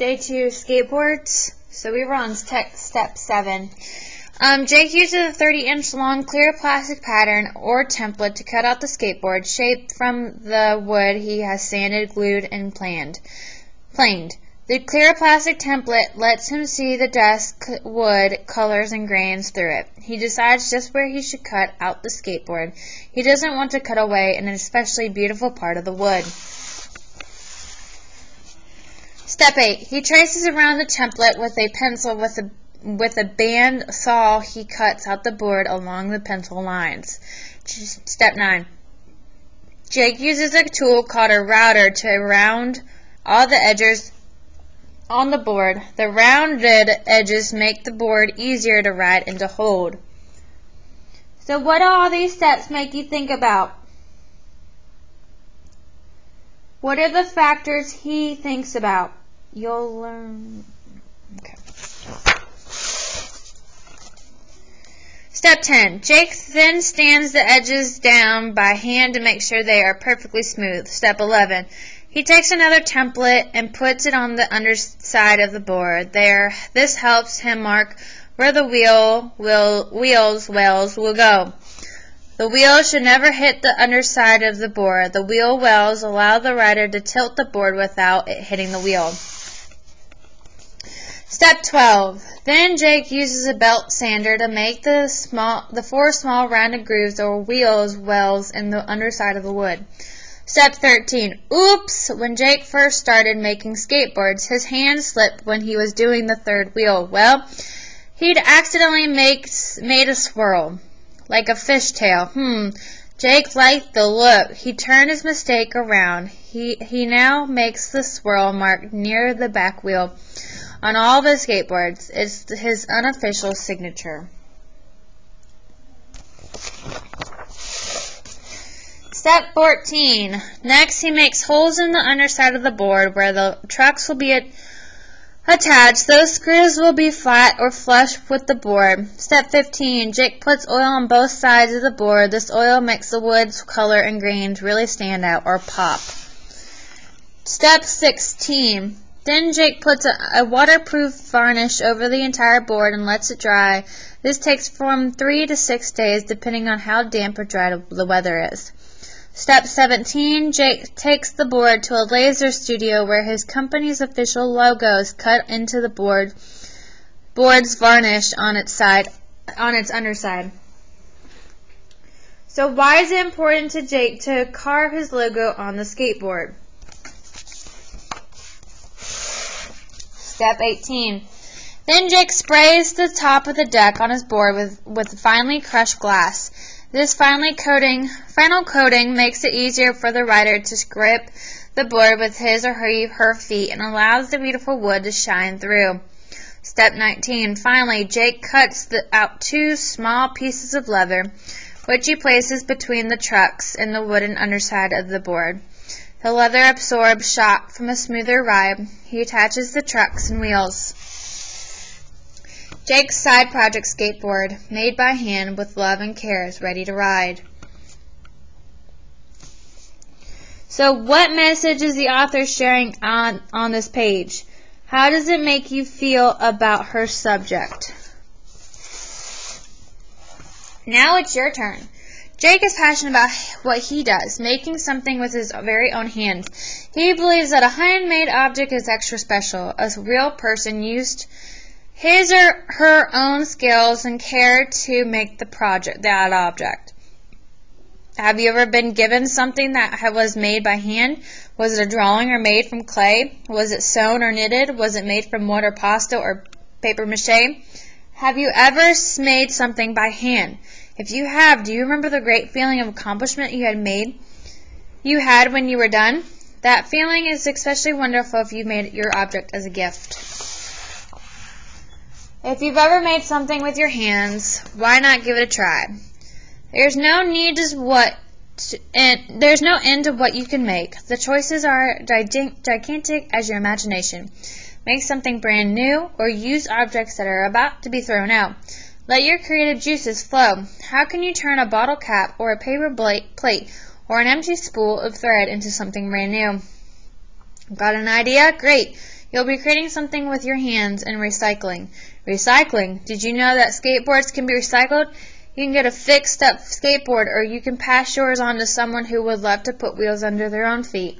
Day 2, skateboards. So we were on step 7. Jake uses a 30-inch long clear plastic pattern or template to cut out the skateboard, shaped from the wood he has sanded, glued, and planed. The clear plastic template lets him see the desk, wood, colors, and grains through it. He decides just where he should cut out the skateboard. He doesn't want to cut away an especially beautiful part of the wood. Step 8. He traces around the template with a pencil with a band saw. He cuts out the board along the pencil lines. Step 9. Jake uses a tool called a router to round all the edges on the board. The rounded edges make the board easier to ride and to hold. So what do all these steps make you think about? What are the factors he thinks about? You'll learn. Okay. Step 10. Jake then stands the edges down by hand to make sure they are perfectly smooth. Step 11. He takes another template and puts it on the underside of the board. This helps him mark where the wheels will go. The wheels should never hit the underside of the board. The wheel wells allow the rider to tilt the board without it hitting the wheel. Step 12. Then Jake uses a belt sander to make the 4 small rounded grooves or wheels wells in the underside of the wood. Step 13. Oops! When Jake first started making skateboards, his hand slipped when he was doing the 3rd wheel. Well, he'd accidentally made a swirl, like a fishtail. Jake liked the look. He turned his mistake around. He now makes the swirl mark near the back wheel on all the skateboards. It's his unofficial signature. Step 14. Next, he makes holes in the underside of the board where the trucks will be attached. Those screws will be flat or flush with the board. Step 15. Jake puts oil on both sides of the board. This oil makes the wood's color and grains really stand out or pop. Step 16. Then Jake puts a waterproof varnish over the entire board and lets it dry. This takes from 3 to 6 days depending on how damp or dry the weather is. Step 17. Jake takes the board to a laser studio where his company's official logo is cut into the board's varnish on its underside. So why is it important to Jake to carve his logo on the skateboard? Step 18. Then Jake sprays the top of the deck on his board with finely crushed glass. This final coating makes it easier for the rider to grip the board with his or her feet and allows the beautiful wood to shine through. Step 19. Finally, Jake cuts out 2 small pieces of leather, which he places between the trucks and the wooden underside of the board. The leather absorbs shock from a smoother ride. He attaches the trucks and wheels. Jake's side project skateboard, made by hand with love and care, is ready to ride. So what message is the author sharing on this page? How does it make you feel about her subject? Now it's your turn. Jake is passionate about what he does, making something with his very own hands. He believes that a handmade object is extra special. A real person used his or her own skills and care to make that object. Have you ever been given something that was made by hand? Was it a drawing or made from clay? Was it sewn or knitted? Was it made from wood or pasta or paper mache? Have you ever made something by hand? If you have, do you remember the great feeling of accomplishment you had when you were done? That feeling is especially wonderful if you made your object as a gift. If you've ever made something with your hands, why not give it a try? There's no end to what you can make. The choices are gigantic as your imagination. Make something brand new or use objects that are about to be thrown out. Let your creative juices flow. How can you turn a bottle cap or a paper plate or an empty spool of thread into something brand new? Got an idea? Great. You'll be creating something with your hands and recycling. Recycling. Did you know that skateboards can be recycled? You can get a fixed up skateboard, or you can pass yours on to someone who would love to put wheels under their own feet.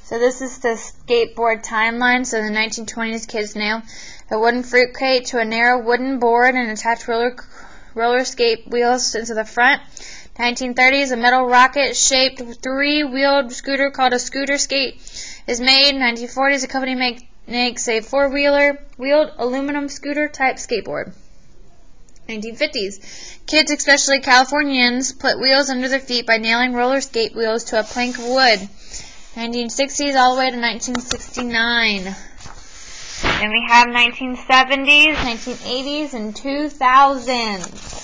So this is the skateboard timeline. So in the 1920s, kids nailed a wooden fruit crate to a narrow wooden board and attached roller skate wheels into the front. 1930s, a metal rocket-shaped three-wheeled scooter called a scooter skate is made. 1940s, a company makes a four-wheeled aluminum scooter-type skateboard. 1950s, kids, especially Californians, put wheels under their feet by nailing roller skate wheels to a plank of wood. 1960s all the way to 1969. Then we have 1970s, 1980s, and 2000s.